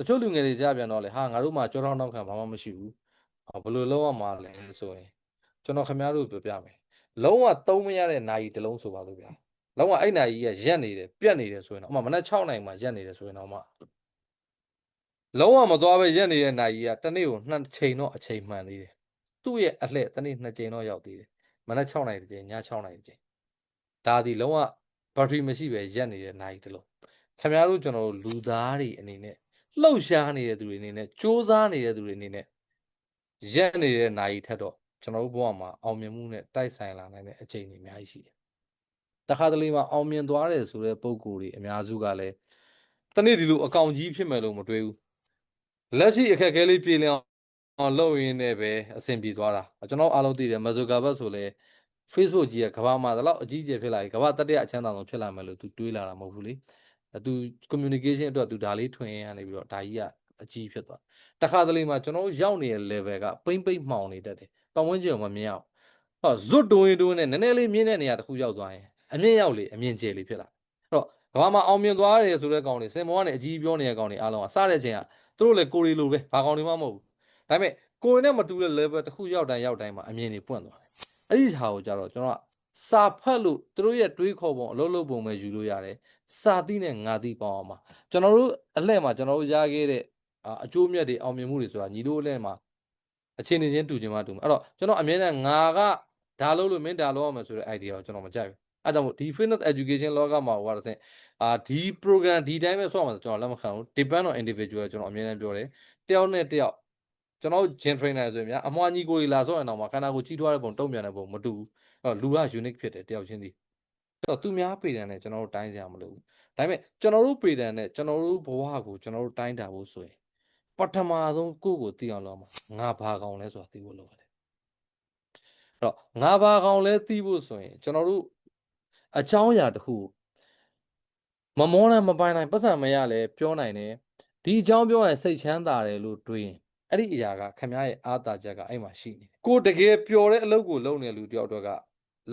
ချို့လူငယ်တွေကြားပြန်တော့လေဟာငါတို့မှကြောထောင်းနောက်ခံဘာမှမရှိဘူးဘယ်လိုလုပ်ရမှာလဲဆိုရင်ကျွန်တော်ခင်ဗျားတို့ပြောပြမယ်လုံးဝသုံးမရတဲ့နိုင်တစ်လုံးဆိုပါလို့ဗျာလုံးဝအဲ့နိုင်ကြီးကရက်နေတယ်ပြက်နေတယ်ဆိုရင်တော့မနက်6နိုင်မှရက်နေတယ်ဆိုရင်တော့လုံးဝမသွားပဲရက်နေတဲ့နိုင်ကြီးကတစ်နေ့ကို2ချိန်တော့အချိန်မှန်သေးတယ်သူ့ရဲ့အလှည့်တစ်နေ့2ချိန်တော့ရောက်သေးတယ်မနက်6နိုင်တစ်ချိန်ည6နိုင်တစ်ချိန်ဒါဒီလုံးဝဘက်ထရီမရှိပဲရက်နေတဲ့နိုင်တစ်လုံးခင်ဗျားတို့ကျွန်တော်တို့လူသားတွေအနေနဲ့လှုပ်ရှားနေတဲ့သူတွေအနေနဲ့စူးစမ်းနေတဲ့သူတွေအနေနဲ့ရက်နေတဲ့နိုင်ထက်တော့ကျွန်တော်တို့ဘဝမှာအောင်မြင်မှုနဲ့တိုက်ဆိုင်လာနိုင်တဲ့အချိန်တွေအများကြီးရှိတယ်တခါတလေမှာအောင်မြင်သွားတယ်ဆိုတဲ့ပုံကိုယ်တွေအများစုကလည်းတနေ့ဒီလိုအကောင်ကြီးဖြစ်မယ်လို့မတွေးဘူးလက်ရှိအခက်အခဲလေးပြေလည်အောင်လုပ်ရင်းနဲ့ပဲအဆင်ပြေသွားတာကျွန်တော်အားလုံးသိတယ်မဇိုကာဘတ်ဆိုလဲ Facebook ကြီးကကဘာမှာတော့အကြီးကျယ်ဖြစ်လာပြီကဘာတတိယအချမ်းသာဆုံးဖြစ်လာမယ်လို့သူတွေးလာတာမဟုတ်ဘူးလေသူ communication အတွက်သူဒါလေးထွင်ရနေပြီးတော့ဒါကြီးကအကြီးဖြစ်သွားတခါတလေမှာကျွန်တော်ရောက်နေတဲ့ level ကပိမ့်ပိမ့်မှောင်နေတတ်တယ်ပတ်ဝန်းကျင်ကမမြင်အောင်ဟောဇွတ်တွင်းနဲ့နည်းနည်းလေးမြင့်တဲ့နေရာတစ်ခုရောက်သွားရင်အမြင့်ရောက်လေအမြင့်ကျယ်လေဖြစ်လာအဲ့တော့ကဘာမှာအောင်မြင်သွားတယ်ဆိုတဲ့ကောင်တွေစင်မောကနေအကြီးပြောနေတဲ့ကောင်တွေအားလုံးကစတဲ့အချိန်ကသူတို့လည်းကိုရီလိုပဲဘာကောင်တွေမှမဟုတ်ဘူးဒါပေမဲ့ကိုရီနဲ့မတူတဲ့ level တစ်ခုရောက်တိုင်းမှာအမြင်တွေပွင့်သွားတယ်အဲ့ဒီဟာကိုကြတော့ကျွန်တော်ကစာဖတ်လို့သူတို့ရဲ့တွေးခေါ်ပုံအလုပ်လုပ်ပုံပဲယူလို့ရတယ်စာသိနဲ့ငါသိပေါင်းအောင်ပါကျွန်တော်တို့အလှည့်မှာကျွန်တော်တို့ရခဲ့တဲ့အကျိုးမြတ်တွေအောင်မြင်မှုတွေဆိုတာညီတို့အလှည့်မှာအခြေအနေချင်းတူချင်မှတူမှာအဲ့တော့ကျွန်တော်အမြဲတမ်းငါကဒါလုပ်လို့မင်းဒါလုပ်ရမယ်ဆိုတဲ့ idea ကိုကျွန်တော်မကြိုက်ဘူးအဲ့ကြောင့်ဒီ fitness education လောကမှာဟိုကတော့ဒီ program ဒီတိုင်းပဲဆော့မှာကျွန်တော်လက်မခံဘူး depend on individual ကျွန်တော်အမြဲတမ်းပြောတယ်တယောက်နဲ့တယောက်ကျွန်တော် gym trainer ဆိုရင်ဗျာအမွှာညီကိုကြီးလာဆော့ရင်တော့မှခန္ဓာကိုယ်ကြီးထွားတဲ့ပုံတုံ့ပြန်တဲ့ပုံမတူဘူးအဲ့တော့လူက unique ဖြစ်တယ်တယောက်ချင်းစီအဲ့တော့သူများပေတံနဲ့ကျွန်တော်တို့တိုင်းစရာမလိုဘူးဒါပေမဲ့ကျွန်တော်တို့ပေတံနဲ့ကျွန်တော်တို့ဘဝကိုကျွန်တော်တို့တိုင်းတာဖို့ဆိုရင်ပထမဆုံးကိုယ့်ကိုသိအောင်လုပ်မှာငါဘာကောင်လဲဆိုတာသိဖို့လိုတယ်အဲ့တော့ငါဘာကောင်လဲသိဖို့ဆိုရင်ကျွန်တော်တို့အကြောင်းအရာတစ်ခုမမောနဲ့မပိုင်နိုင်ပတ်စံမရလဲပြောနိုင်တယ်ဒီအကြောင်းပြောရင်စိတ်ချမ်းသာတယ်လို့တွေးရင်အဲ့ဒီအရာကခင်ဗျားရဲ့အားသာချက်ကအဲ့မှာရှိနေတယ်ကိုတကယ်ပျော်တဲ့အလုပ်ကိုလုပ်နေလူတယောက်တော့က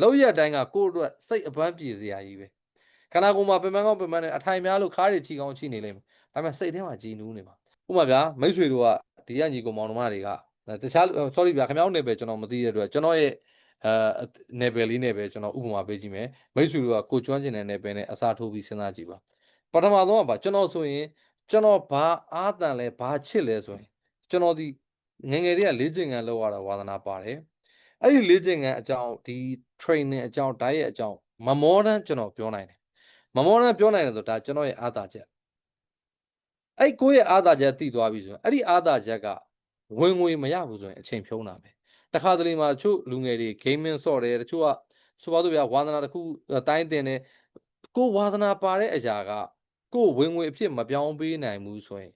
လောက်ရတိုင်းကကိုယ့်အတွက်စိတ်အပန်းပြေစရာကြီးပဲခန္ဓာကိုယ်မှာပင်ပန်းကောင်းပင်ပန်းနေအထိုင်များလို့ခါးတွေချီကောင်းချီနေလိမ့်မယ်ဒါပေမဲ့စိတ်ထဲမှာကြည်နူးနေမှာဥပမာဗျာမိတ်ဆွေတို့ကဒီကညီကောင်မောင်နှမတွေကတခြား sorry ဗျာခင်ဗျားတို့နယ်ပယ်ကျွန်တော်မသိတဲ့အတွက်ကျွန်တော်ရဲ့နယ်ပယ်လေးနယ်ပယ်ကျွန်တော်ဥပမာပေးကြည့်မယ်မိတ်ဆွေတို့ကကိုကျွမ်းကျင်တဲ့နယ်ပယ်နဲ့အစားထိုးပြီးစဉ်းစားကြည့်ပါပထမဆုံးကကျွန်တော်ဆိုရင်ကျွန်တော်ဘာအားတန်လဲဘာချစ်လဲဆိုရင်ကျွန်တော်ဒီငငယ်လေးကလေ့ကျင့်ခန်းလုပ်ရတာဝါသနာပါတယ်အဲ့ဒီလေ့ကျင့်ခန်းအကြောင်းဒီ training အကြောင်း diet အကြောင်းမမောတန်းကျွန်တော်ပြောနိုင်တယ်မမောတန်းပြောနိုင်တယ်ဆိုဒါကျွန်တော်ရဲ့အားသာချက်အဲ့ကိုယ့်ရဲ့အားသာချက်သိသွားပြီဆိုရင်အဲ့ဒီအားသာချက်ကဝင်ငွေမရဘူးဆိုရင်အချိန်ဖြုံးတာပဲတခါတလေမှာတချို့လူငယ်တွေ gaming ဆော့တယ်တချို့ကဆိုပါစို့ဗျာဝါသနာတစ်ခုတိုင်းတင်တယ်ကိုဝါသနာပါတဲ့အရာကကိုဝင်ငွေအဖြစ်မပြောင်းပေးနိုင်ဘူးဆိုရင်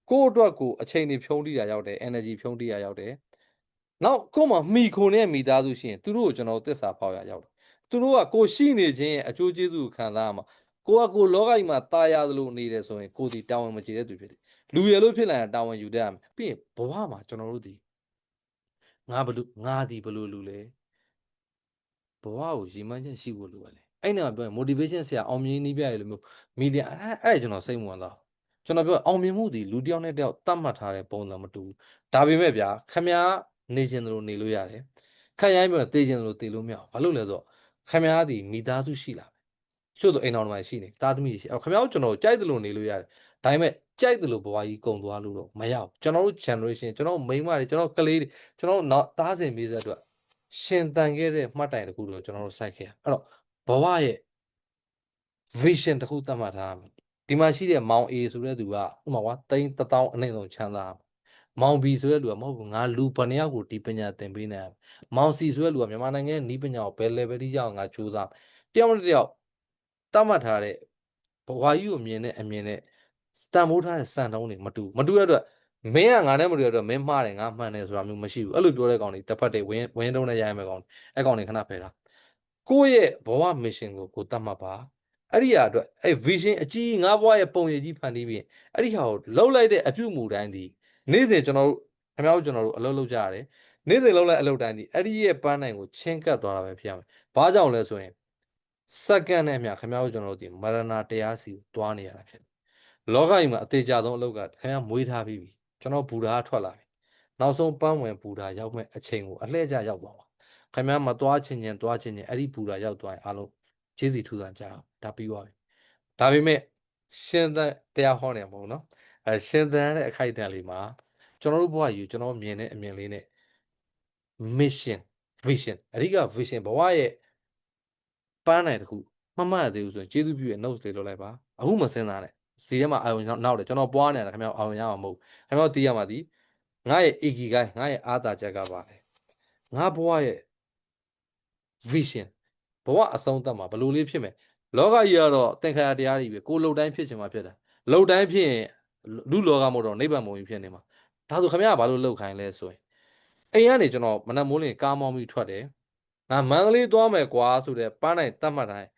ကိုအတွက်ကိုအချိန်တွေဖြုံးတိတာရောက်တယ် energy ဖြုံးတိတာရောက်တယ်နောက်ကိုမှမှီခိုနေမိသားစုရှိရင်သူတို့ကိုကျွန်တော်သစ္စာဖောက်ရရောက်တယ်သူတို့ကကိုရှိနေခြင်းရဲ့အကျိုးကျေးဇူးကိုခံစားရမှာကိုကကိုလောကကြီးမှာตายရသလိုနေတယ်ဆိုရင်ကိုဒီတာဝန်မကျေတဲ့သူဖြစ်တယ်လူရလို့ဖြစ်လာရင်တာဝန်ယူတတ်ရမယ်ပြီးရင်ဘဝမှာကျွန်တော်တို့ဒီငါဒီဘလို့လူလဲဘဝကိုရည်မှန်းချက်ရှိဖို့လိုတယ်အဲ့နဲ့ပြောရင် motivation ဆရာအောင်မြင်နည်းပြရလို့မျိုးမီလီယံအဲ့ကျွန်တော်စိတ်ဝင်စားကျွန်တော်ပြောအောင်မြင်မှုဒီလူတစ်ယောက်နဲ့တစ်ယောက်တတ်မှတ်ထားတဲ့ပုံစံမတူဘူးဒါပေမဲ့ဗျာခမည်းနေခြင်းတို့နေလို့ရတယ်ခက်ရိုင်းပြောရင်တေးခြင်းတို့တေးလို့မရဘူးဘာလို့လဲဆိုတော့ခမည်းဒီမိသားစုရှိလာမယ်ချို့ဆိုအိမ်တော်မှာရှိနေတာသမီရှိခမည်းကျွန်တော်ကြိုက်တယ်လို့နေလို့ရတယ်ဒါပေမဲ့ကြိုက်တယ်လို့ဘဝကြီးကုံသွားလို့တော့မရဘူးကျွန်တော်တို့ generation ကျွန်တော်မိန်းမတွေကျွန်တော်ကလေးတွေကျွန်တော်နောက်သားစဉ်မိဆက်အတွက်ရှင်သန်ခဲ့တဲ့မှတ်တိုင်တစ်ခုတော့ကျွန်တော်တို့စိုက်ခဲ့ရအဲ့တော့ဘဝရဲ့ vision တစ်ခုသတ်မှတ်ထားရမယ်ဒီမှာရှိတဲ့မောင် A ဆိုတဲ့သူကဥပမာကွာ1000အနည်းဆုံးချမ်းသာမောင် B ဆိုတဲ့လူကမဟုတ်ဘူးငါလူဘယ်နှယောက်ကိုဒီပညာသင်ပေးနိုင်မောင် C ဆိုတဲ့လူကမြန်မာနိုင်ငံရဲ့ဤပညာကိုဘယ် level ထိရောက်ငါစူးစမ်းတယောက်နဲ့တယောက်သတ်မှတ်ထားတဲ့ဘဝကြီးကိုမြင်တဲ့အမြင်နဲ့စတန်ဖိုးထားတဲ့စံနှုန်းတွေမတူတဲ့အတွက်မင်းကငါနဲ့မတူတဲ့အတွက်မင်းမှားတယ်ငါမှန်တယ်ဆိုတာမျိုးမရှိဘူးအဲ့လိုပြောတဲ့ကောင်တွေတစ်ဖက်တည်းဝင်းတုံးနဲ့ရိုင်းမယ်ကောင်အဲ့ကောင်တွေခဏဖယ်ထားကိုယ့်ရဲ့ဘဝ mission ကိုသတ်မှတ်ပါအဲ့ဒီဟာအတွက်အဲ့ vision အကြီးငါဘွားရဲ့ပုံရည်ကြီးဖန်တီးပြီးအဲ့ဒီဟာကိုလှုပ်လိုက်တဲ့အပြုမူတိုင်းဒီနေ့စဉ်ကျွန်တော်တို့ခင်ဗျားတို့ကျွန်တော်တို့အလုပ်လုပ်ကြရတယ်နေ့စဉ်လှုပ်လိုက်အလုပ်တိုင်းဒီအဲ့ဒီရဲ့ပန်းနိုင်ကိုချင်းကပ်သွားတာပဲဖြစ်ရမယ်ဘာကြောင့်လဲဆိုရင်စက္ကန့်နဲ့အမျှခင်ဗျားတို့ကျွန်တော်တို့ဒီမရဏတရားစီကိုတွားနေရတာဖြစ် လောကကြီးမှာအသေးကြဆုံးအလုပ်ကခင်ဗျားမွေးထားပြီးပြီကျွန်တော်ဘူတာထွက်လာပြီနောက်ဆုံးပန်းဝင်ဘူတာရောက်မဲ့အချိန်ကိုအလှည့်ကျရောက်သွားပါခင်ဗျားမသွားချင်ရင်သွားချင်ရင်အဲ့ဒီဘူတာရောက်သွားရင်အားလုံးကျေးဇူးထူးဆန်းကြအောင်ဒါပြီးသွားပြီဒါပေမဲ့ရှင်သန်တရားဟောနေမှာမဟုတ်နော်ရှင်သန်တဲ့အခိုက်အတန့်လေးမှာကျွန်တော်တို့ဘဝယူကျွန်တော်မြင်တဲ့အမြင်လေးနဲ့ mission vision အဓိက vision ဘဝရဲ့ပန်းနိုင်တခုမှတ်ရသေးဘူးဆိုရင်ကျေးဇူးပြုရဲ့ notes လေးလုပ်လိုက်ပါအခုမစင်းသားနဲ့စီထဲမှာအာရုံနောက်တယ်ကျွန်တော်ပွားနေတာခင်ဗျာအာရုံရမှာမဟုတ်ခင်ဗျာသိရမှာဒီငါရဲ့ ikigai ငါရဲ့အားသာချက်ကပါလေငါဘဝရဲ့ vision ဘဝအဆုံးသတ်မှာဘယ်လိုလေးဖြစ်မယ်လောကကြီးကတော့သင်္ခါရတရားတွေပဲကိုလှုပ်တိုင်းဖြစ်ချင်မှဖြစ်တာလှုပ်တိုင်းဖြစ်ရင်လူလောကမဟုတ်တော့နိဗ္ဗာန်မုံကြီးဖြစ်နေမှာဒါဆိုခင်ဗျားကဘာလို့လှုပ်ခိုင်းလဲဆိုရင်အိမ်ကနေကျွန်တော်မနက်မိုးလင်းကားမောင်းပြီးထွက်တယ်ငါမန္တလေးသွားမယ်ကွာဆိုတဲ့ပန်းနိုင်တတ်မှတ်တိုင်း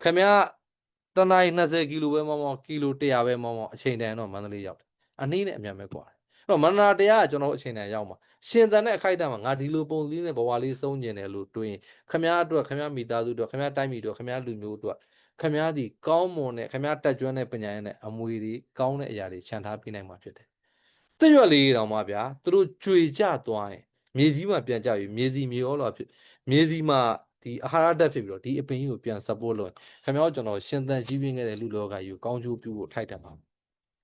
ခင်ဗျားတနင်္လာ20ကီလိုပဲမောင်းမောင်းကီလို100ပဲမောင်းမောင်းအချိန်တန်တော့မန္တလေးရောက်တယ်အနည်းနဲ့အမြန်ပဲကွာအဲ့တော့မန္တလာတရားကကျွန်တော်အချိန်တန်ရောက်မှာရှင်သန်တဲ့အခိုက်အတန့်မှာငါဒီလိုပုံစံနဲ့ဘဝလေးစုံကျင်တယ်လို့တွေးရင်ခင်ဗျားအတွက်ခင်ဗျားမိသားစုအတွက်ခင်ဗျားတိုင်းပြည်အတွက်ခင်ဗျားလူမျိုးအတွက်ခင်ဗျားဒီကောင်းမွန်တဲ့ခင်ဗျားတက်ကြွတဲ့ပညာရည်နဲ့အမွေတွေကောင်းတဲ့အရာတွေခြံထားပြနိုင်မှာဖြစ်တယ်တရွက်လေးတောင်မှဗျာသူတို့ကြွေကြသွားရင်မြေကြီးမှာပြန်ကြပြီမြေစီမြေဩလာဖြစ်မြေစီမှာဒီအာဟာရဓာတ်ဖြစ်ပြီးတော့ဒီအပင်ကြီးကိုပြန် support လုပ်ခင်ဗျားတို့ကျွန်တော်ရှင်သန်ကြီးပြင်းခဲ့တဲ့လူလောကကြီးကိုကောင်းကျိုးပြုဖို့ထိုက်တယ်ပါအဲ့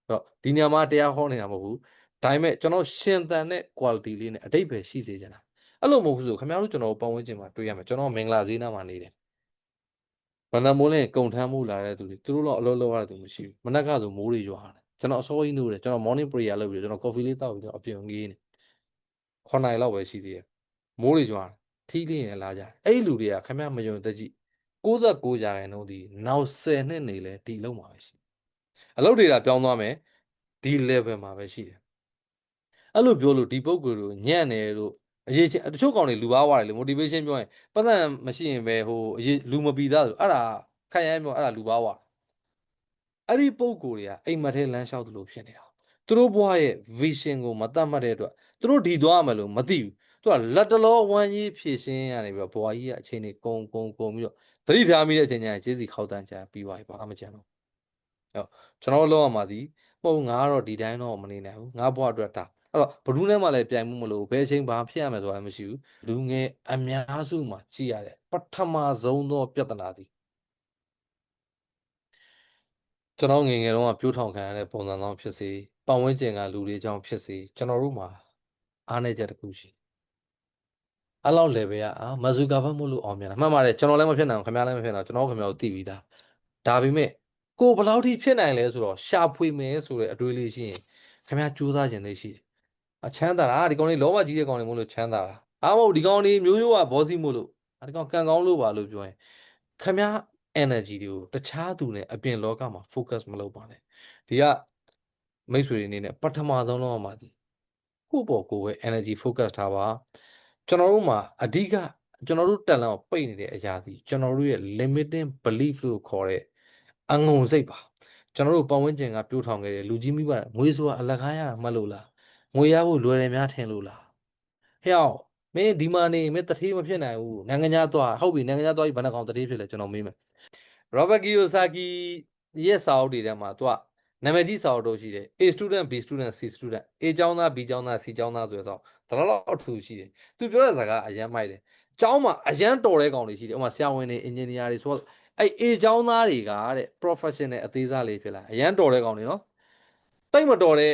တော့ဒီနေရာမှာတရားဟောနေတာမဟုတ်ဘူးဒါပေမဲ့ကျွန်တော်ရှင်သန်တဲ့ quality လေးနဲ့အတိတ်ပဲရှိစေချင်တာအဲ့လိုမဟုတ်ဘူးဆိုခင်ဗျားတို့ကျွန်တော်ပတ်ဝန်းကျင်မှာတွေ့ရမယ်ကျွန်တော်မင်္ဂလာဈေးနားမှာနေတယ်မနက်မိုးလင်းကုံထမ်းမှုလာတဲ့သူတွေသူတို့တော့အလုပ်လုပ်ရတဲ့သူမရှိဘူးမနက်ကဆိုမိုးတွေရွာတယ်ကျွန်တော်အစောကြီးနိုးတယ်ကျွန်တော် morning prayer လုပ်ပြီးတော့ကျွန်တော် coffee လေးတောက်ပြီးတော့အပြင်ငေးနေ9နိုင်လောက်ပဲရှိသေးတယ်မိုးတွေရွာထီးလေးရင်လာကြအဲ့ဒီလူတွေကခင်ဗျားမယုံတကြည့်69ရာခိုင်နှုန်းဒီနောက်10နှစ်နေလဲဒီလုံးမှာပဲရှိအလုပ်တွေကပြောင်းသွားမယ်ဒီ level မှာပဲရှိတယ်အဲ့လိုပြောလို့ဒီပုံကိုယ်တို့ညံ့တယ်လို့အရေးချင်းတချို့ကောင်တွေလူဘာဝတယ်လေ motivation ပြောရင်ပတ်သက်မရှိရင်ပဲဟိုအရေးလူမပီသားဆိုအဲ့ဒါခိုင်ရိုင်းပြောအဲ့ဒါလူဘာဝအဲ့ဒီပုံကိုယ်တွေကအိမ်မက်ထဲလမ်းလျှောက်သလိုဖြစ်နေတာသူတို့ဘဝရဲ့ vision ကိုမတတ်မှတ်တဲ့အတွက်သူတို့ဒီသွားရမယ်လို့မသိဘူးသူကလက်တလောဝမ်းကြီးဖြည့်ရှင်းရနေပြီးတော့ဘဝကြီးကအချိန်တွေကုံပြီးတော့သတိထားမိတဲ့အချိန်ကျရင်ကျေးစီခောက်တန်းချပြီးသွားပြီဘာမှမကြံတော့အဲ့ကျွန်တော်လောက်ရမှာဒီပုံငါကတော့ဒီတိုင်းတော့မနေနိုင်ဘူးငါဘဝအတွက်ဒါအဲ့တော့ဘလူးထဲမှာလည်းပြိုင်မှုမလို့ဘယ်အချိန်ဘာဖြစ်ရမယ်ဆိုတာလည်းမရှိဘူးလူငယ်အများစုမှာကြည်ရတဲ့ပထမဆုံးသောပြဿနာသည်ကျွန်တော်ငယ်ငယ်တုန်းကပြိုးထောင်ခံရတဲ့ပုံစံသောဖြစ်စေပတ်ဝန်းကျင်ကလူတွေအကြောင်းဖြစ်စေကျွန်တော်တို့မှာအားနည်းချက်တစ်ခုရှိအဲ့လောက် level ကမဇူကာဘတ်မို့လို့အောင်မြင်တာမှန်ပါတယ်ကျွန်တော်လည်းမဖြစ်နိုင်ဘူးခင်ဗျားလည်းမဖြစ်နိုင်ဘူးကျွန်တော်ခင်ဗျားကိုသိပြီးသားဒါပေမဲ့ကိုဘယ်လောက်ထိဖြစ်နိုင်လဲဆိုတော့ရှာဖွေမယ်ဆိုတဲ့အတွေးလေးရှိရင်ခင်ဗျားကြိုးစားခြင်းလေးရှိတယ်အချမ်းသာတာဒီကောင်လေးလောဘကြီးတဲ့ကောင်လေးမို့လို့ချမ်းသာတာအားမဟုတ်ဒီကောင်လေးမျိုးရိုးကဘောစီမို့လို့ဒီကောင်ကံကောင်းလို့ပါလို့ပြောရင်ခင်ဗျား energy တွေကိုတခြားသူနဲ့အပြင်လောကမှာ focus မလုပ်ပါနဲ့ဒီကမိတ်ဆွေတွေအနေနဲ့ပထမဆုံးတော့မှာဒီကိုယ့်ပေါ်ကိုယ်ပဲ energy focus ထားပါကျွန်တော်တို့မှာအဓိကကျွန်တော်တို့တက်လန့်ကိုပိတ်နေတဲ့အရာဒီကျွန်တော်တို့ရဲ့ limiting belief လို့ခေါ်တဲ့အငုံစိတ်ပါကျွန်တော်တို့ပတ်ဝန်းကျင်ကပြိုးထောင်ခဲ့တဲ့လူကြီးမိဘငွေဆိုတာအလကားရတာမှတ်လို့လားငွေရဖို့လွယ်တယ်များထင်လို့လားဟဲ့အောင်မင်းဒီမှာနေမင်းတထေးမဖြစ်နိုင်ဘူးနိုင်ငံခြားသွားဟုတ်ပြီနိုင်ငံခြားသွားပြီးဘယ်နှကောင်တထေးဖြစ်လဲကျွန်တော်မေးမယ်ရောဘတ်ကီယိုဆာကီရဲ့စာအုပ်တွေထဲမှာသူကနာမည်ကြီးစာအုပ်တို့ရှိတယ် A student B student C student A ကျောင်းသား B ကျောင်းသား C ကျောင်းသားဆိုရတော့ဒါတော့အထူးရှိတယ်သူပြောတဲ့စကားအရန်မိုက်တယ်ကျောင်းမှာအရန်တော်တဲ့ကောင်တွေရှိတယ်ဥပမာဆရာဝန်တွေ engineer တွေဆိုတော့အဲ့ A ကျောင်းသားတွေကတဲ့ professional အသေးစားလေးဖြစ်လာအရန်တော်တဲ့ကောင်တွေနော်တိတ်မတော်တဲ့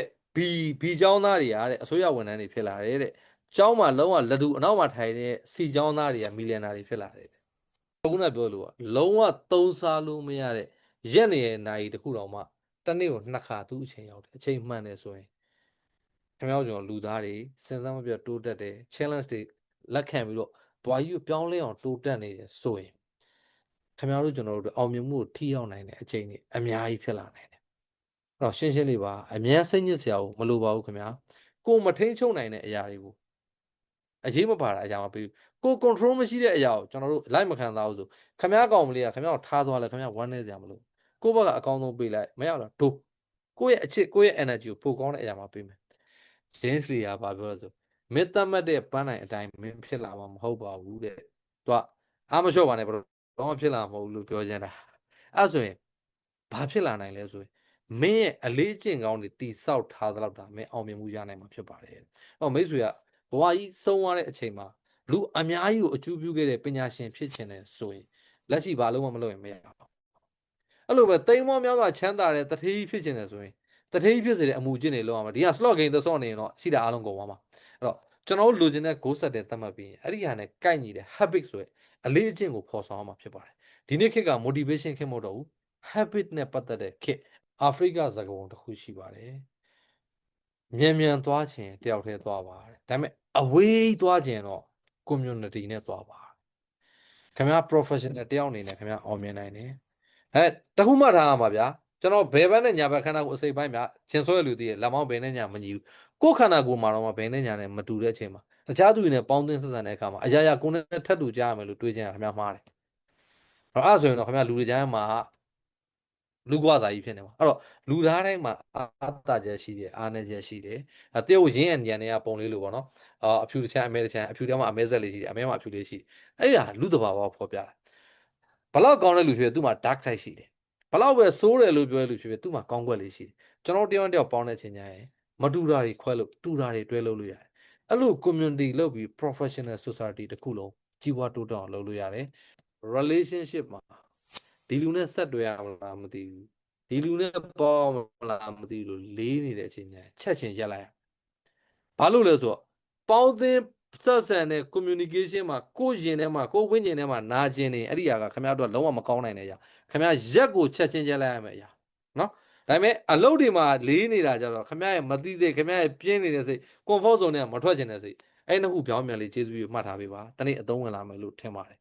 B ကျောင်းသားတွေကတဲ့အစိုးရဝန်ထမ်းတွေဖြစ်လာတယ်တဲ့ကျောင်းမှာလုံးဝလက်တူအနောက်မှာထိုင်တဲ့ C ကျောင်းသားတွေကမီလီယံနာတွေဖြစ်လာတယ်ခုနပြောလို့လုံးဝသုံးစားလို့မရတဲ့ရက်နေရနိုင်တခုတော့မှတနေ့ကို2 ခါသူ့အချိန်ရောက်တယ်အချိန်မှန်တယ်ဆိုရင်ခင်ဗျားတို့ကျွန်တော်လူသားတွေစဉ်းစားမပြတ်တိုးတက်တယ် challenge တွေလက်ခံပြီးတော့ဘွာကြီးကိုပြောင်းလဲအောင်တိုးတက်နေတယ်ဆိုရင်ခင်ဗျားတို့ကျွန်တော်တို့အောင်မြင်မှုကိုထိရောက်နိုင်တဲ့အချိန်တွေအများကြီးဖြစ်လာနိုင်တယ်အဲ့တော့ရှင်းရှင်းလေးပါအများစိတ်ညစ်စရာကိုမလိုပါဘူးခင်ဗျာကိုမထိန်ချုပ်နိုင်တဲ့အရာတွေကိုအရေးမပါတာအရာမပေးဘူးကို control မရှိတဲ့အရာကိုကျွန်တော်တို့လိုက်မခံသားဘူးဆိုခမ ्या ကောင်မလေးကခမ ्या ကိုထားသွားလဲခမ ्या ဝမ်းနေစရာမလိုကိုဘက်ကအကောင်းဆုံးပေးလိုက်မရတော့ဒို့ကိုရဲ့အချစ်ကိုရဲ့ energy ကိုပိုကောင်းတဲ့အရာမှာပေးမယ် James Lee ကဘာပြောလဲဆိုမစ်သက်မှတ်တဲ့ပန်းနိုင်အတိုင်းမင်းဖြစ်လာမှာမဟုတ်ပါဘူးတဲ့သူကအားမလျှော့ပါနဲ့ဘယ်တော့မှဖြစ်လာမှာမဟုတ်ဘူးလို့ပြောချင်တာအဲ့ဆိုရင်ဘာဖြစ်လာနိုင်လဲဆိုရင် မင်းရဲ့အလေးကျင့်ကောင်းတွေတိဆောက်ထားသလောက်ဒါမင်းအောင်မြင်မှုရနိုင်မှာဖြစ်ပါတယ်။မိတ်ဆွေကဘဝကြီးဆုံးသွားတဲ့အချိန်မှာလူအများကြီးကိုအကျိုးပြုခဲ့တဲ့ပညာရှင်ဖြစ်ချင်တယ်ဆိုရင်လက်ရှိဘာလို့မှမလုပ်ရင်မရဘူး။အဲ့လိုပဲတိမ်မောများစွာချမ်းသာတဲ့တထေးကြီးဖြစ်ချင်တယ်ဆိုရင်တထေးကြီးဖြစ်စေတဲ့အမှုကျင့်တွေလုပ်ရမှာဒီက slot game သစော့နေရင်တော့ရှိတာအားလုံးကုန်သွားမှာ။အဲ့တော့ကျွန်တော်တို့လိုချင်တဲ့ goal set တွေသတ်မှတ်ပြီးအဲ့ဒီဟာနဲ့ကိုက်ညီတဲ့ habit ဆိုတဲ့အလေးအကျင့်ကိုဖော်ဆောင်ရမှာဖြစ်ပါတယ်။ဒီနေ့ခေတ်က motivation ခေတ်မဟုတ်တော့ဘူး habit နဲ့ပတ်သက်တဲ့ခေတ်အာဖရိကစကားပုံတစ်ခုရှိပါတယ်မြန်သွားခြင်းတယောက်တည်းသွားပါတယ်ဒါပေမဲ့အဝေးသွားခြင်းတော့ community နဲ့သွားပါခင်ဗျား professional တယောက်အနေနဲ့ခင်ဗျားအောင်မြင်နိုင်တယ်တခုမှထားရမှာဗျာကျွန်တော်ဘယ်ဘက်နဲ့ညာဘက်ခန္ဓာကိုယ်အစိပ်ပိုင်းဗျာကျင်ဆွဲလူတည်လက်မောင်းဘယ်နဲ့ညာမညီဘူးကိုယ်ခန္ဓာကိုယ်မှာတော့ဘယ်နဲ့ညာနဲ့မတူတဲ့အချိန်မှာတခြားသူတွေနဲ့ပေါင်းသင်းဆက်ဆံတဲ့အခါမှာအရာရာကိုယ်နဲ့ထပ်တူကြရမယ်လို့တွေးကြရခင်ဗျားမှားတယ်အဲ့ဆိုရင်တော့ခင်ဗျားလူတွေကြားမှာလူကွာသားကြီးဖြစ်နေမှာအဲ့တော့လူသားတိုင်းမှာအာသာချက်ရှိတယ်အားနည်းချက်ရှိတယ်တယောက်ရင်းအညံတွေကပုံလေးလို့ပေါ့နော်အဖြူတစ်ချမ်းအမဲတစ်ချမ်းအဖြူထဲမှာအမဲဆက်လေးရှိတယ်အမဲမှာအဖြူလေးရှိတယ်အဲ့ဒါလူတဘာဝဖော်ပြတာဘလောက်ကောင်းတဲ့လူဖြစ်ဖြစ်သူ့မှာ dark side ရှိတယ်ဘလောက်ပဲဆိုးတယ်လို့ပြောတဲ့လူဖြစ်ဖြစ်သူ့မှာကောင်းကွက်လေးရှိတယ်ကျွန်တော်တယောက်ပေါင်းတဲ့အချိန်ကျရင်မတူတာတွေခွဲလို့တူတာတွေတွဲလို့ရတယ်အဲ့လို community လုပ်ပြီး professional society တစ်ခုလုံးကြီးပွားတိုးတက်အောင်လုပ်လို့ရတယ် relationship မှာဒီလူနဲ့ဆက်တွဲရမလားမသိဘူးဒီလူနဲ့ပေါမလားမသိဘူးလို့လေးနေတဲ့အချိန်ကျရင်ချက်ချင်းရက်လိုက်ဘာလို့လဲဆိုတော့ပေါင်းသင်းဆက်ဆံတဲ့ communication မှာကိုယ်ရင်ထဲမှာကိုယ်ဝိညာဉ်ထဲမှာနာကျင်နေအဲ့ဒီဟာကခင်ဗျားတို့ကလုံးဝမကောင်းနိုင်တဲ့အရာခင်ဗျားရက်ကိုချက်ချင်းရက်လိုက်ရမယ်အရာနော်ဒါပေမဲ့အလုပ်တွေမှာလေးနေတာကြတော့ခင်ဗျားရဲ့မသိစိတ်ခင်ဗျားရဲ့ပြင်းနေတဲ့စိတ် comfort zone နဲ့မထွက်ချင်တဲ့စိတ်အဲ့နှစ်ခုပြောင်းပြန်လေးကျေးဇူးပြုမှတ်ထားပေးပါတနေ့အသုံးဝင်လာမယ်လို့ထင်ပါတယ်